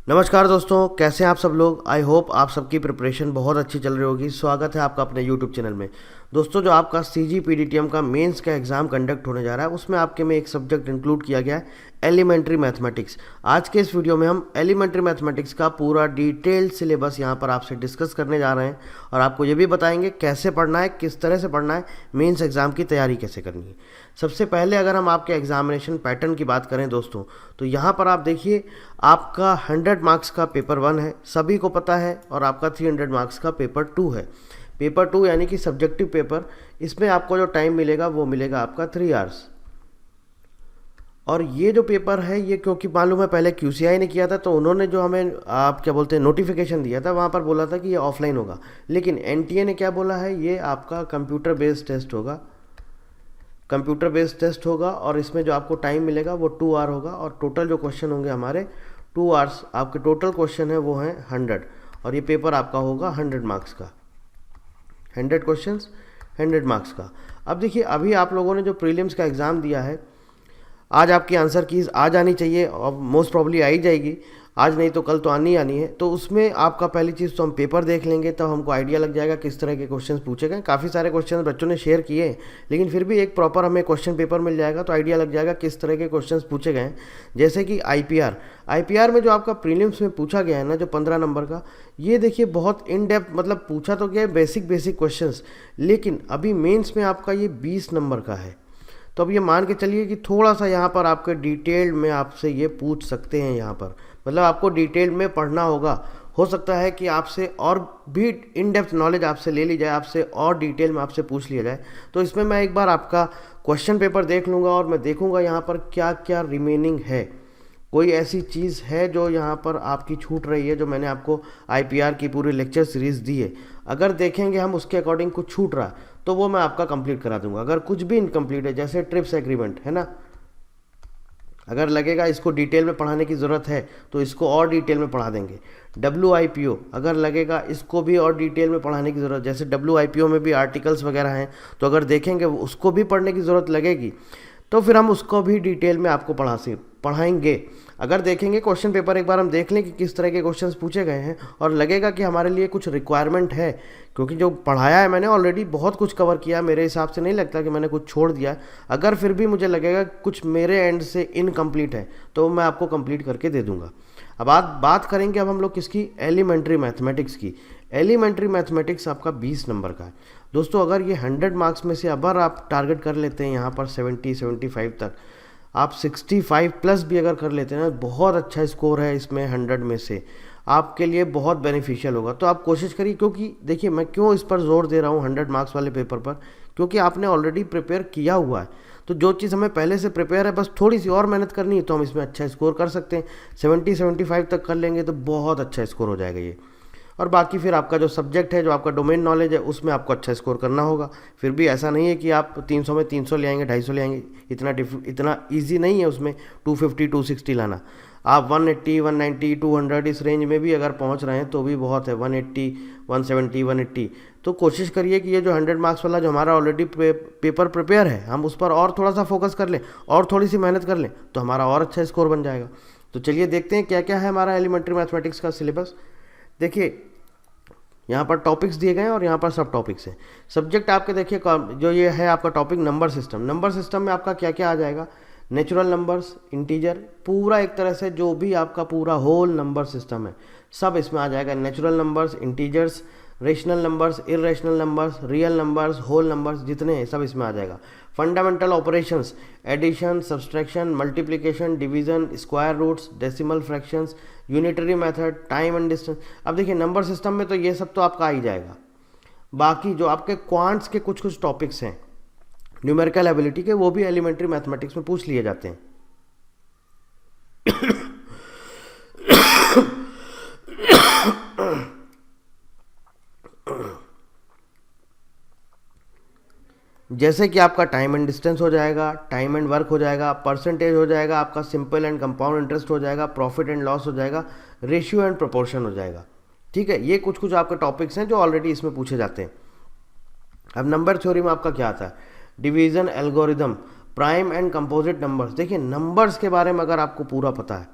नमस्कार दोस्तों, कैसे हैं आप सब लोग। आई होप आप सबकी प्रिपरेशन बहुत अच्छी चल रही होगी। स्वागत है आपका अपने यूट्यूब चैनल में। दोस्तों, जो आपका CGPDTM का मेंस का एग्ज़ाम कंडक्ट होने जा रहा है, उसमें आपके में एक सब्जेक्ट इंक्लूड किया गया है, एलिमेंट्री मैथमेटिक्स। आज के इस वीडियो में हम एलिमेंट्री मैथमेटिक्स का पूरा डिटेल्ड सिलेबस यहाँ पर आपसे डिस्कस करने जा रहे हैं और आपको ये भी बताएंगे कैसे पढ़ना है, किस तरह से पढ़ना है, मेंस एग्ज़ाम की तैयारी कैसे करनी है। सबसे पहले अगर हम आपके एग्जामिनेशन पैटर्न की बात करें दोस्तों, तो यहाँ पर आप देखिए, आपका 100 मार्क्स का पेपर 1 है, सभी को पता है, और आपका 300 मार्क्स का पेपर 2 है। पेपर 2 यानी कि सब्जेक्टिव पेपर, इसमें आपको जो टाइम मिलेगा वो मिलेगा आपका 3 आवर्स। और ये जो पेपर है, ये क्योंकि मालूम है पहले QCI ने किया था, तो उन्होंने जो हमें आप क्या बोलते हैं नोटिफिकेशन दिया था, वहाँ पर बोला था कि ये ऑफलाइन होगा। लेकिन NTA ने क्या बोला है, ये आपका कंप्यूटर बेस्ड टेस्ट होगा। कंप्यूटर बेस्ड टेस्ट होगा और इसमें जो आपको टाइम मिलेगा वो 2 आवर होगा, और टोटल जो क्वेश्चन होंगे हमारे 2 आवर्स। आपके टोटल क्वेश्चन है वो हैं 100, और ये पेपर आपका होगा 100 मार्क्स का। 100 क्वेश्चंस 100 मार्क्स का। अब देखिए, अभी आप लोगों ने जो प्रीलिम्स का एग्ज़ाम दिया है, आज आपकी आंसर कीज़ आ जानी चाहिए और मोस्ट प्रॉब्ली आ ही जाएगी। आज नहीं तो कल तो आनी है। तो उसमें आपका पहली चीज़ तो हम पेपर देख लेंगे, तब हमको आइडिया लग जाएगा किस तरह के क्वेश्चंस पूछे गए। काफ़ी सारे क्वेश्चंस बच्चों ने शेयर किए हैं, लेकिन फिर भी एक प्रॉपर हमें क्वेश्चन पेपर मिल जाएगा तो आइडिया लग जाएगा किस तरह के क्वेश्चंस पूछे गए हैं। जैसे कि IPR में जो आपका प्रीलिम्स में पूछा गया है ना, जो 15 नंबर का, ये देखिए बहुत इन डेप्थ, मतलब पूछा तो गया है बेसिक क्वेश्चन, लेकिन अभी मेन्स में आपका ये 20 नंबर का है। तो अब ये मान के चलिए कि थोड़ा सा यहाँ पर आपके डिटेल्ड में आपसे ये पूछ सकते हैं। यहाँ पर मतलब आपको डिटेल में पढ़ना होगा। हो सकता है कि आपसे और भी इन डेप्थ नॉलेज आपसे ले ली जाए, आपसे और डिटेल में आपसे पूछ लिया जाए। तो इसमें मैं एक बार आपका क्वेश्चन पेपर देख लूँगा और मैं देखूँगा यहाँ पर क्या क्या रिमेनिंग है। कोई ऐसी चीज़ है जो यहाँ पर आपकी छूट रही है, जो मैंने आपको IPR की पूरी लेक्चर सीरीज़ दी है, अगर देखेंगे हम उसके अकॉर्डिंग कुछ छूट रहा तो वो मैं आपका कंप्लीट करा दूंगा। अगर कुछ भी इनकम्प्लीट है, जैसे ट्रिप्स एग्रीमेंट है ना, अगर लगेगा इसको डिटेल में पढ़ाने की ज़रूरत है तो इसको और डिटेल में पढ़ा देंगे। WIPO अगर लगेगा इसको भी और डिटेल में पढ़ाने की ज़रूरत, जैसे WIPO में भी आर्टिकल्स वगैरह हैं, तो अगर देखेंगे उसको भी पढ़ने की ज़रूरत लगेगी तो फिर हम उसको भी डिटेल में आपको पढ़ाएंगे। अगर देखेंगे क्वेश्चन पेपर एक बार हम देख लें कि किस तरह के क्वेश्चंस पूछे गए हैं, और लगेगा कि हमारे लिए कुछ रिक्वायरमेंट है, क्योंकि जो पढ़ाया है मैंने ऑलरेडी बहुत कुछ कवर किया, मेरे हिसाब से नहीं लगता कि मैंने कुछ छोड़ दिया है। अगर फिर भी मुझे लगेगा कुछ मेरे एंड से इनकम्प्लीट है तो मैं आपको कंप्लीट करके दे दूंगा। अब बात करेंगे अब हम लोग किसकी, एलिमेंट्री मैथमेटिक्स की। एलिमेंट्री मैथमेटिक्स आपका 20 नंबर का है दोस्तों। अगर ये 100 मार्क्स में से अगर आप टारगेट कर लेते हैं यहाँ पर 70-75 तक, आप 65 प्लस भी अगर कर लेते हैं ना, बहुत अच्छा स्कोर है इसमें। 100 में से आपके लिए बहुत बेनिफिशियल होगा। तो आप कोशिश करिए, क्योंकि देखिए मैं क्यों इस पर जोर दे रहा हूँ 100 मार्क्स वाले पेपर पर, क्योंकि आपने ऑलरेडी प्रिपेयर किया हुआ है। तो जो चीज़ हमें पहले से प्रिपेयर है, बस थोड़ी सी और मेहनत करनी है तो हम इसमें अच्छा स्कोर कर सकते हैं। 70-75 तक कर लेंगे तो बहुत अच्छा स्कोर हो जाएगा ये। और बाकी फिर आपका जो सब्जेक्ट है, जो आपका डोमेन नॉलेज है, उसमें आपको अच्छा स्कोर करना होगा। फिर भी ऐसा नहीं है कि आप 300 में 300 ले आएंगे, 250 ले आएंगे, इतना ईजी नहीं है उसमें 250-260 लाना। आप 180, 190, 200 इस रेंज में भी अगर पहुंच रहे हैं तो भी बहुत है। 180, 170, 180। तो कोशिश करिए कि ये जो 100 मार्क्स वाला जो हमारा ऑलरेडी पेपर प्रिपेयर है, हम उस पर और थोड़ा सा फोकस कर लें और थोड़ी सी मेहनत कर लें तो हमारा और अच्छा स्कोर बन जाएगा। तो चलिए देखते हैं क्या क्या है हमारा एलिमेंट्री मैथमेटिक्स का सिलेबस। देखिए, यहाँ पर टॉपिक्स दिए गए हैं और यहाँ पर सब टॉपिक्स हैं। सब्जेक्ट आपके देखिए, जो ये है आपका topic number system. Number system में आपका क्या क्या आ जाएगा, नेचुरल नंबर्स, इंटीजर, पूरा एक तरह से जो भी आपका पूरा होल नंबर सिस्टम है सब इसमें आ जाएगा। Natural numbers, integers, rational numbers, irrational numbers, real numbers, whole numbers, जितने हैं सब इसमें आ जाएगा। Fundamental operations, addition, subtraction, multiplication, division, square roots, decimal fractions, unitary method, time and distance. अब देखिए नंबर सिस्टम में तो ये सब तो आपका आ ही जाएगा। बाकी जो आपके क्वांट्स के कुछ कुछ टॉपिक्स हैं न्यूमेरिकल एबिलिटी के, वो भी एलिमेंट्री मैथमेटिक्स में पूछ लिए जाते हैं। जैसे कि आपका टाइम एंड डिस्टेंस हो जाएगा, टाइम एंड वर्क हो जाएगा, परसेंटेज हो जाएगा, आपका सिंपल एंड कंपाउंड इंटरेस्ट हो जाएगा, प्रॉफिट एंड लॉस हो जाएगा, रेशियो एंड प्रोपोर्शन हो जाएगा। ठीक है, ये कुछ कुछ आपके टॉपिक्स हैं जो ऑलरेडी इसमें पूछे जाते हैं। अब नंबर थ्योरी में आपका क्या आता है, division, algorithm, prime and composite numbers. देखिए नंबर्स के बारे में अगर आपको पूरा पता है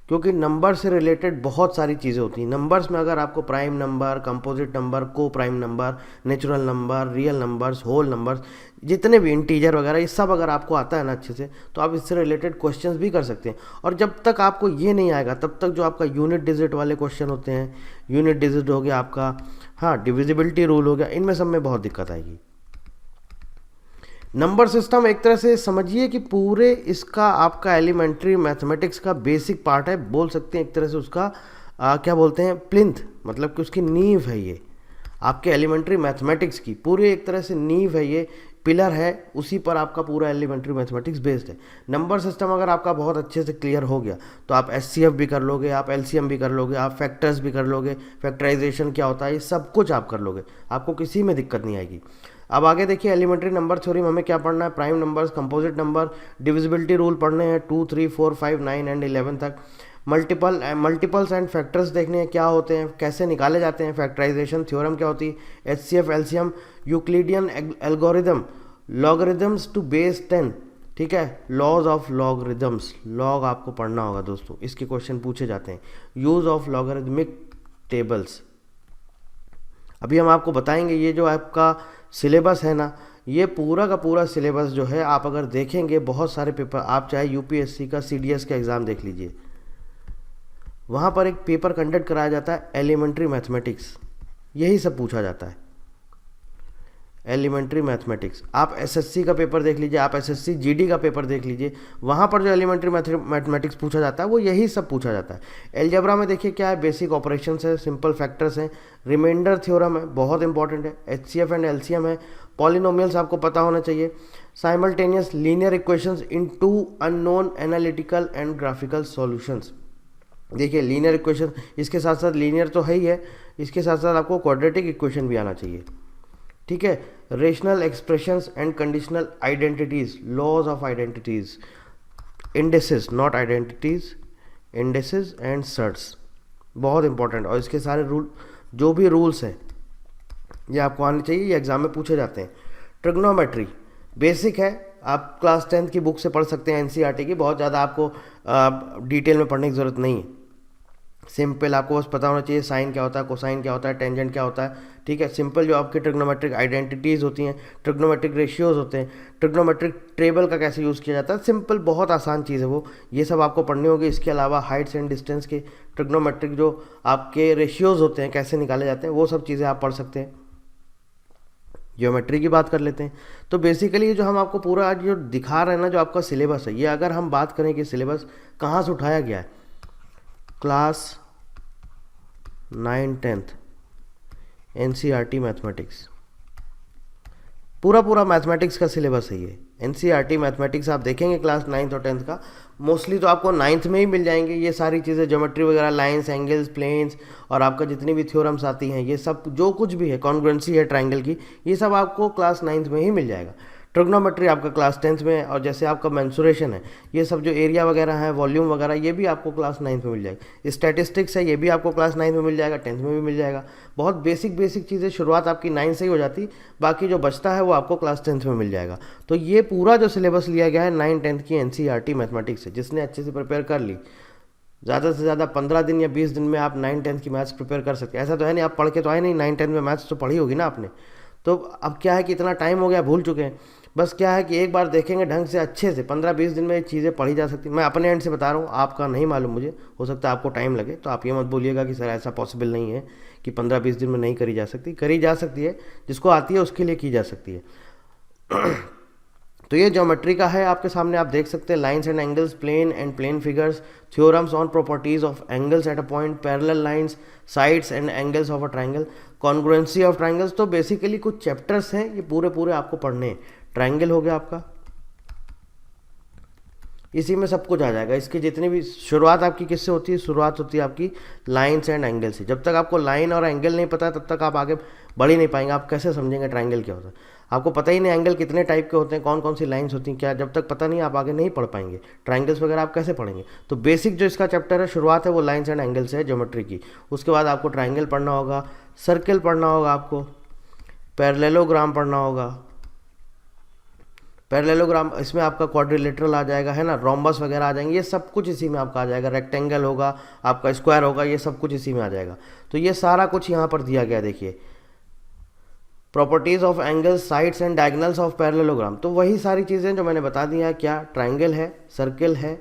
क्योंकि नंबर से रिलेटेड बहुत सारी चीज़ें होती हैं। नंबर्स में अगर आपको prime number, composite number, co prime number, natural number, real numbers, whole numbers, जितने भी इंटीजर वगैरह, ये सब अगर आपको आता है ना अच्छे से, तो आप इससे रिलेटेड क्वेश्चंस भी कर सकते हैं। और जब तक आपको ये नहीं आएगा तब तक जो आपका यूनिट डिजिट वाले क्वेश्चन होते हैं, यूनिट डिजिट हो गया आपका, हाँ डिविजिबिलिटी रूल हो गया, इनमें सब में बहुत दिक्कत आएगी। नंबर सिस्टम एक तरह से समझिए कि पूरे इसका आपका एलिमेंट्री मैथमेटिक्स का बेसिक पार्ट है, बोल सकते हैं एक तरह से उसका क्या बोलते हैं, प्लिंथ, मतलब कि उसकी नींव है ये आपके एलिमेंट्री मैथमेटिक्स की, पूरी एक तरह से नींव है ये, पिलर है, उसी पर आपका पूरा एलिमेंट्री मैथमेटिक्स बेस्ड है। नंबर सिस्टम अगर आपका बहुत अच्छे से क्लियर हो गया तो आप एचसीएफ भी कर लोगे, आप एलसीएम भी कर लोगे, आप फैक्टर्स भी कर लोगे, फैक्टराइजेशन क्या होता है, ये सब कुछ आप कर लोगे, आपको किसी में दिक्कत नहीं आएगी। अब आगे देखिए, एलिमेंट्री नंबर थ्योरी में हमें क्या पढ़ना है, prime numbers, composite number, divisibility rule पढ़ने हैं 2, 3, 4, 5, 9 एंड 11 तक। मल्टीपल्स एंड फैक्टर्स देखने हैं क्या होते हैं, कैसे निकाले जाते हैं, फैक्टराइजेशन थ्योरम क्या होती है, HCF, LCM, Euclidean algorithm, logarithms to base 10, ठीक है, लॉज ऑफ लॉगरिदम्स, लॉग आपको पढ़ना होगा दोस्तों, इसके क्वेश्चन पूछे जाते हैं, यूज ऑफ लॉगरिदमिक टेबल्स। अभी हम आपको बताएंगे, ये जो आपका सिलेबस है ना, ये पूरा का पूरा सिलेबस जो है, आप अगर देखेंगे बहुत सारे पेपर, आप चाहे यूपीएससी का सीडीएस का एग्ज़ाम देख लीजिए, वहाँ पर एक पेपर कंडक्ट कराया जाता है एलिमेंट्री मैथमेटिक्स, यही सब पूछा जाता है, एलिमेंट्री मैथमेटिक्स। आप एसएससी का पेपर देख लीजिए, आप एसएससी जीडी का पेपर देख लीजिए, वहाँ पर जो एलिमेंट्री मैथमेटिक्स पूछा जाता है वो यही सब पूछा जाता है। एलजेब्रा में देखिए क्या है, बेसिक ऑपरेशंस है, सिंपल फैक्टर्स हैं, रिमाइंडर थ्योरम है, बहुत इंपॉर्टेंट है, एचसीएफ एंड एलसीएम है, पॉलिनोमियल्स आपको पता होना चाहिए, simultaneous linear equations in 2 unknown analytical and graphical solutions. देखिए लीनियर इक्वेशन, इसके साथ साथ लीनियर तो है ही है, इसके साथ साथ आपको क्वाड्रेटिक इक्वेशन भी आना चाहिए, ठीक है, rational expressions and conditional identities, laws of identities, indices not identities, indices and surds, बहुत इंपॉर्टेंट। और इसके सारे रूल, जो भी रूल्स हैं ये आपको आने चाहिए, ये एग्जाम में पूछे जाते हैं। ट्रिग्नोमेट्री बेसिक है, आप क्लास 10th की बुक से पढ़ सकते हैं, एनसीईआरटी की, बहुत ज़्यादा आपको डिटेल में पढ़ने की ज़रूरत नहीं है, सिंपल आपको बस पता होना चाहिए साइन क्या होता है, कोसाइन क्या होता है, टेंजेंट क्या होता है, ठीक है। सिंपल जो आपकी ट्रिग्नोमेट्रिक आइडेंटिटीज़ होती हैं, ट्रिग्नोमेट्रिक रेशियोज होते हैं, ट्रिग्नोमेट्रिक टेबल का कैसे यूज़ किया जाता है, सिंपल बहुत आसान चीज़ है वो, ये सब आपको पढ़नी होगी। इसके अलावा हाइट्स एंड डिस्टेंस के ट्रिग्नोमेट्रिक जो आपके रेशियोज होते हैं कैसे निकाले जाते हैं, वो सब चीज़ें आप पढ़ सकते हैं। ज्योमेट्री की बात कर लेते हैं, तो बेसिकली जो हम आपको पूरा आज जो दिखा रहे हैं ना, जो आपका सिलेबस है, ये अगर हम बात करें कि सिलेबस कहाँ से उठाया गया है, क्लास 9, 10th एनसीईआरटी मैथमेटिक्स, पूरा मैथमेटिक्स का सिलेबस है ये। एनसीईआरटी मैथमेटिक्स आप देखेंगे क्लास 9th और 10th का, मोस्टली तो आपको 9th में ही मिल जाएंगे ये सारी चीज़ें, ज्योमेट्री वगैरह, लाइंस, एंगल्स, प्लेन्स, और आपका जितनी भी थ्योरम्स आती हैं, ये सब जो कुछ भी है, कॉन्ग्रुएंसी है ट्राइंगल की, ये सब आपको क्लास 9th में ही मिल जाएगा। ट्रिग्नोमेट्री आपका क्लास 10th में, और जैसे आपका मेंसुरेशन है, ये सब जो एरिया वगैरह है, वॉल्यूम वगैरह, ये भी आपको क्लास 9th में मिल जाएगा। स्टैटिस्टिक्स है, ये भी आपको क्लास 9th में मिल जाएगा, 10th में भी मिल जाएगा। बहुत बेसिक चीज़ें, शुरुआत आपकी 9 से ही हो जाती, बाकी जो बचता है वो आपको क्लास 10th में मिल जाएगा। तो ये पूरा जो सिलेबस लिया गया है 9, 10th की एनसीईआरटी मैथमेटिक्स से, जिसने अच्छे से प्रिपेयर कर ली, ज़्यादा से ज़्यादा 15 दिन या 20 दिन में आप 9, 10th की मैथ्स प्रिपेयर कर सकते हैं। ऐसा तो है नहीं आप पढ़ के तो आए नहीं, 9, 10th में मैथ्स तो पढ़ी होगी ना आपने। तो अब क्या है कि इतना टाइम हो गया, भूल चुके हैं, बस क्या है कि एक बार देखेंगे ढंग से अच्छे से, 15-20 दिन में चीज़ें पढ़ी जा सकती। मैं अपने एंड से बता रहा हूँ, आपका नहीं मालूम मुझे, हो सकता है आपको टाइम लगे, तो आप ये मत बोलिएगा कि सर ऐसा पॉसिबल नहीं है कि 15-20 दिन में नहीं करी जा सकती, करी जा सकती है, जिसको आती है उसके लिए की जा सकती है। तो ये ज्योमेट्री का है आपके सामने, आप देख सकते हैं, lines and angles, plane and plane figures, theorems on properties of angles at a point, parallel lines, sides and angles of a triangle, congruency of triangles. तो बेसिकली कुछ चैप्टर्स हैं, ये पूरे आपको पढ़ने हैं। ट्राइंगल हो गया आपका, इसी में सब कुछ आ जाएगा। इसकी जितनी भी शुरुआत आपकी किससे होती है, शुरुआत होती है आपकी लाइन्स एंड एंगल से। जब तक आपको लाइन और एंगल नहीं पता तब तक आप आगे बढ़ ही नहीं पाएंगे। आप कैसे समझेंगे ट्राइंगल क्या होता है, आपको पता ही नहीं एंगल कितने टाइप के होते हैं, कौन कौन सी लाइन्स होती हैं क्या, जब तक पता नहीं आप आगे नहीं पढ़ पाएंगे। ट्राइंगल्स वगैरह आप कैसे पढ़ेंगे। तो बेसिक जो इसका चैप्टर है, शुरुआत है वो लाइन्स एंड एंगल से है ज्योमेट्री की। उसके बाद आपको ट्राइंगल पढ़ना होगा, सर्कल पढ़ना होगा, आपको पैरेललोग्राम पढ़ना होगा, पैरेललोग्राम इसमें आपका क्वाड्रिलेटरल आ जाएगा, है ना, रोम्बस वगैरह आ जाएंगे, ये सब कुछ इसी में आपका आ जाएगा, रेक्टेंगल होगा, आपका स्क्वायर होगा, ये सब कुछ इसी में आ जाएगा। तो ये सारा कुछ यहाँ पर दिया गया, देखिए properties of angles, sides and diagonals of parallelogram. तो वही सारी चीज़ें जो मैंने बता दी हैं, क्या ट्राइंगल है, सर्किल है,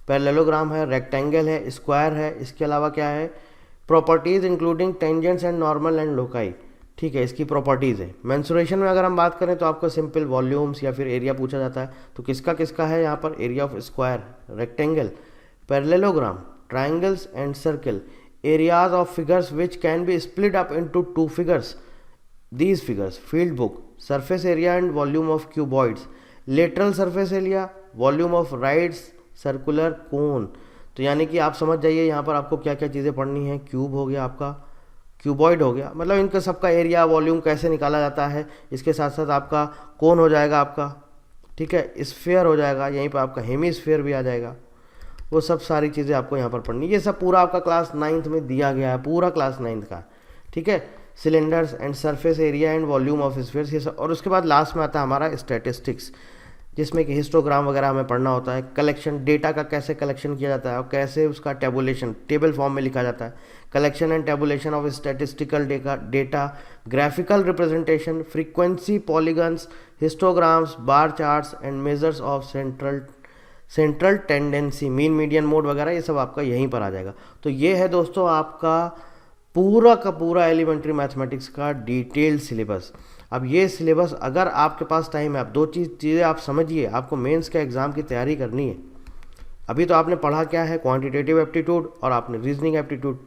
पैरेललोग्राम है, रेक्टेंगल है, स्क्वायर है, इसके अलावा क्या है, properties including tangents and normal and loci, ठीक है, इसकी प्रॉपर्टीज़ है। मेंसुरेशन में अगर हम बात करें तो आपको सिंपल वॉल्यूम्स या फिर एरिया पूछा जाता है, तो किसका किसका है यहाँ पर, area of square, rectangle, parallelogram, triangles and circle, areas of figures which can be split up into two figures, these figures, field book, surface area and volume of cuboids, lateral surface area, volume of right circular cone। तो यानी कि आप समझ जाइए यहाँ पर आपको क्या क्या चीज़ें पढ़नी है। क्यूब हो गया आपका, क्यूबॉइड हो गया, मतलब इनका सबका एरिया वॉल्यूम कैसे निकाला जाता है, इसके साथ साथ आपका कोन हो जाएगा आपका, ठीक है, स्फीयर हो जाएगा, यहीं पर आपका हेमीस्फीयर भी आ जाएगा, वो सब सारी चीज़ें आपको यहाँ पर पढ़नी। ये सब पूरा आपका क्लास 9th में दिया गया है, पूरा क्लास 9th का, ठीक है। Cylinders and surface area and volume of spheres, ये सब। और उसके बाद लास्ट में आता है हमारा स्टैटिस्टिक्स, जिसमें कि हिस्टोग्राम वगैरह हमें पढ़ना होता है, कलेक्शन डेटा का कैसे कलेक्शन किया जाता है और कैसे उसका टेबुलेशन टेबल फॉर्म में लिखा जाता है, collection and tabulation of statistical data, graphical representation, frequency, polygons, histograms, bar charts and measures of central tendency, mean median mode वगैरह, ये सब आपका यहीं पर आ जाएगा। तो ये है दोस्तों आपका पूरा का पूरा एलिमेंट्री मैथमेटिक्स का डिटेल सिलेबस। अब ये सिलेबस अगर आपके पास टाइम है, आप दो चीज़ें आप समझिए, आपको मेंस के एग्ज़ाम की तैयारी करनी है। अभी तो आपने पढ़ा क्या है, क्वांटिटेटिव एप्टीट्यूड और आपने रीजनिंग एप्टीट्यूड,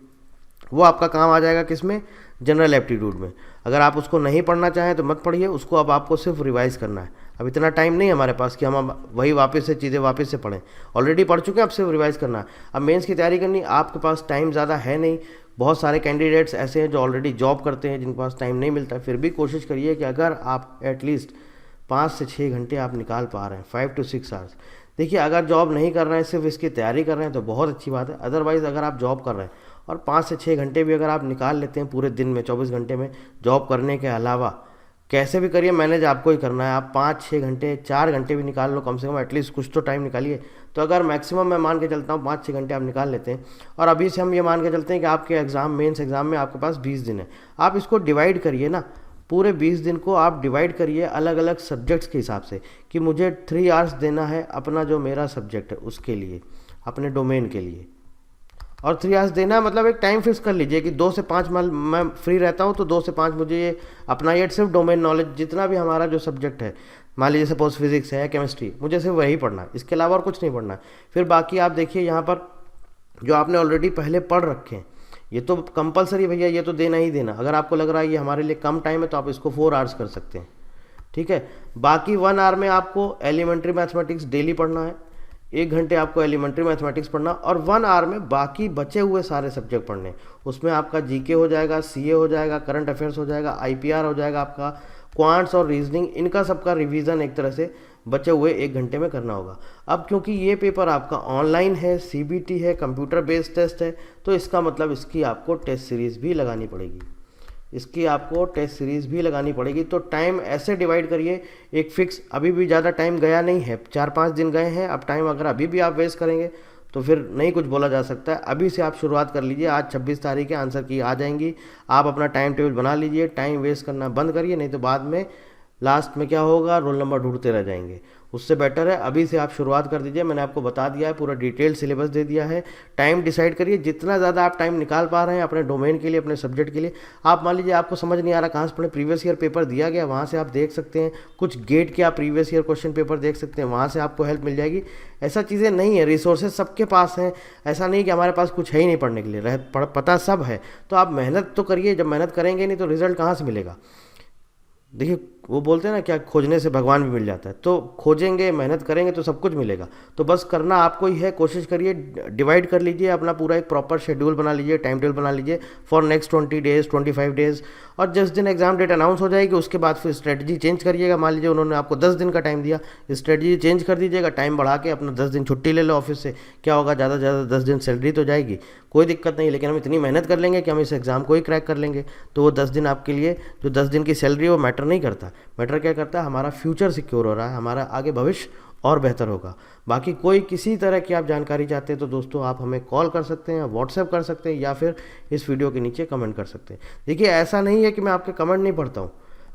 वो आपका काम आ जाएगा किसमें, जनरल एप्टीट्यूड में। अगर आप उसको नहीं पढ़ना चाहें तो मत पढ़िए उसको, अब आपको सिर्फ रिवाइज़ करना है। अब इतना टाइम नहीं है हमारे पास कि हम वही वापस से चीज़ें वापस से पढ़ें, ऑलरेडी पढ़ चुके हैं, अब सिर्फ रिवाइज़ करना है। अब मेंस की तैयारी करनी, आपके पास टाइम ज़्यादा है नहीं, बहुत सारे कैंडिडेट्स ऐसे हैं जो ऑलरेडी जॉब करते हैं जिनके पास टाइम नहीं मिलता है, फिर भी कोशिश करिए कि अगर आप एटलीस्ट 5 से 6 घंटे आप निकाल पा रहे हैं, 5 to 6 आवर्स। देखिए अगर जॉब नहीं कर रहे हैं, सिर्फ इसकी तैयारी कर रहे हैं तो बहुत अच्छी बात है, अदरवाइज़ अगर आप जॉब कर रहे हैं और 5 से 6 घंटे भी अगर आप निकाल लेते हैं पूरे दिन में, 24 घंटे में जॉब करने के अलावा, कैसे भी करिए मैनेज आपको ही करना है। आप 5-6 घंटे 4 घंटे भी निकाल लो, कम से कम एटलीस्ट कुछ तो टाइम निकालिए। तो अगर मैक्सिमम मैं मान के चलता हूँ 5-6 घंटे आप निकाल लेते हैं, और अभी से हम ये मान के चलते हैं कि आपके एग्ज़ाम मेंस एग्ज़ाम में आपके पास 20 दिन है, आप इसको डिवाइड करिए ना, पूरे 20 दिन को आप डिवाइड करिए अलग अलग सब्जेक्ट्स के हिसाब से, कि मुझे 3 आवर्स देना है अपना जो मेरा सब्जेक्ट है उसके लिए, अपने डोमेन के लिए, और 3 आवर्स देना है, मतलब एक टाइम फिक्स कर लीजिए कि 2 से 5 मैं फ्री रहता हूँ, तो 2 से 5 मुझे ये अपना ये सिर्फ डोमेन नॉलेज जितना भी हमारा जो सब्जेक्ट है, मान लीजिए सपोज फिजिक्स है या केमिस्ट्री, मुझे सिर्फ वही पढ़ना है, इसके अलावा और कुछ नहीं पढ़ना है। फिर बाकी आप देखिए यहाँ पर जो आपने ऑलरेडी पहले पढ़ रखे हैं, ये तो कंपलसरी भैया, ये तो देना ही देना। अगर आपको लग रहा है ये हमारे लिए कम टाइम है तो आप इसको 4 आवर्स कर सकते हैं, ठीक है। बाकी 1 आवर में आपको एलिमेंट्री मैथमेटिक्स डेली पढ़ना है, 1 घंटे आपको एलिमेंट्री मैथमेटिक्स पढ़ना, और 1 आवर में बाकी बचे हुए सारे सब्जेक्ट पढ़ने। उसमें आपका जीके हो जाएगा, सीए हो जाएगा, करंट अफेयर्स हो जाएगा, आईपीआर हो जाएगा, आपका क्वांट्स और रीजनिंग, इनका सबका रिवीजन एक तरह से बचे हुए 1 घंटे में करना होगा। अब क्योंकि ये पेपर आपका ऑनलाइन है, सीबीटी है, कंप्यूटर बेस्ड टेस्ट है, तो इसका मतलब इसकी आपको टेस्ट सीरीज़ भी लगानी पड़ेगी, इसकी आपको टेस्ट सीरीज़ भी लगानी पड़ेगी। तो टाइम ऐसे डिवाइड करिए, एक फिक्स, अभी भी ज़्यादा टाइम गया नहीं है, 4-5 दिन गए हैं, अब टाइम अगर अभी भी आप वेस्ट करेंगे तो फिर नहीं कुछ बोला जा सकता है। अभी से आप शुरुआत कर लीजिए, आज 26 तारीख है, आंसर की आ जाएंगी, आप अपना टाइम टेबल बना लीजिए, टाइम वेस्ट करना बंद करिए, नहीं तो बाद में लास्ट में क्या होगा, रोल नंबर ढूंढते रह जाएंगे। उससे बेटर है अभी से आप शुरुआत कर दीजिए। मैंने आपको बता दिया है, पूरा डिटेल सिलेबस दे दिया है। टाइम डिसाइड करिए, जितना ज़्यादा आप टाइम निकाल पा रहे हैं अपने डोमेन के लिए, अपने सब्जेक्ट के लिए। आप मान लीजिए आपको समझ नहीं आ रहा कहाँ से पढ़ें, प्रीवियस ईयर पेपर दिया गया, वहाँ से आप देख सकते हैं, कुछ गेट के आप प्रीवियस ईयर क्वेश्चन पेपर देख सकते हैं, वहाँ से आपको हेल्प मिल जाएगी। ऐसा चीज़ें नहीं है, रिसोर्सेज सबके पास हैं, ऐसा नहीं कि हमारे पास कुछ है ही नहीं पढ़ने के लिए, पता सब है। तो आप मेहनत तो करिए, जब मेहनत करेंगे नहीं तो रिजल्ट कहाँ से मिलेगा। देखिए वो बोलते हैं ना, क्या खोजने से भगवान भी मिल जाता है, तो खोजेंगे, मेहनत करेंगे तो सब कुछ मिलेगा। तो बस करना आपको ही है, कोशिश करिए, डिवाइड कर लीजिए, अपना पूरा एक प्रॉपर शेड्यूल बना लीजिए, टाइम टेबल बना लीजिए फॉर नेक्स्ट 20 डेज 25 डेज। और जिस दिन एग्जाम डेट अनाउंस हो जाएगी उसके बाद फिर स्ट्रेटजी चेंज करिएगा। मान लीजिए उन्होंने आपको 10 दिन का टाइम दिया, स्ट्रेटजी चेंज कर दीजिएगा, टाइम बढ़ा के अपना 10 दिन छुट्टी ले लो ऑफिस से। क्या होगा, ज़्यादा से ज़्यादा 10 दिन सैलरी तो जाएगी, कोई दिक्कत नहीं, लेकिन हम इतनी मेहनत कर लेंगे कि हम इस एग्ज़ाम को ही क्रैक कर लेंगे। तो वो 10 दिन आपके लिए, जो 10 दिन की सैलरी वो मैटर नहीं करता, मैटर क्या करता है, हमारा फ्यूचर सिक्योर हो रहा है, हमारा आगे भविष्य और बेहतर होगा। बाकी कोई किसी तरह की आप जानकारी चाहते हैं तो दोस्तों आप हमें कॉल कर सकते हैं, व्हाट्सएप कर सकते हैं, या फिर इस वीडियो के नीचे कमेंट कर सकते हैं। देखिए ऐसा नहीं है कि मैं आपके कमेंट नहीं पढ़ता हूँ,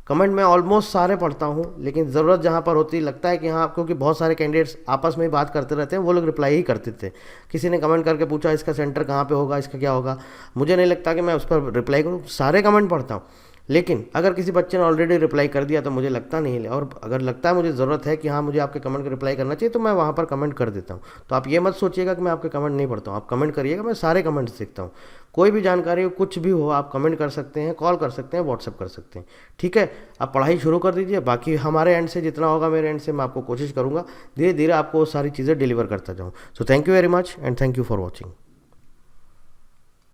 कमेंट मैं ऑलमोस्ट सारे पढ़ता हूँ, लेकिन ज़रूरत जहाँ पर होती लगता है कि हाँ, क्योंकि बहुत सारे कैंडिडेट्स आपस में ही बात करते रहते हैं, वो लोग रिप्लाई ही करते थे। किसी ने कमेंट करके पूछा इसका सेंटर कहाँ पे होगा, इसका क्या होगा, मुझे नहीं लगता कि मैं उस पर रिप्लाई करूँ। सारे कमेंट पढ़ता हूँ, लेकिन अगर किसी बच्चे ने ऑलरेडी रिप्लाई कर दिया तो मुझे लगता नहीं है, और अगर लगता है मुझे ज़रूरत है कि हाँ मुझे आपके कमेंट का रिप्लाई करना चाहिए, तो मैं वहाँ पर कमेंट कर देता हूँ। तो आप ये मत सोचिएगा कि मैं आपके कमेंट नहीं पढ़ता हूँ, आप कमेंट करिएगा, मैं सारे कमेंट्स देखता हूँ। कोई भी जानकारी हो, कुछ भी हो, आप कमेंट कर सकते हैं, कॉल कर सकते हैं, व्हाट्सअप कर सकते हैं। ठीक है, आप पढ़ाई शुरू कर दीजिए, बाकी हमारे एंड से जितना होगा मेरे एंड से मैं आपको कोशिश करूँगा धीरे धीरे आपको वो सारी चीज़ें डिलीवर करता जाऊँ। So thank you very much and thank you for watching.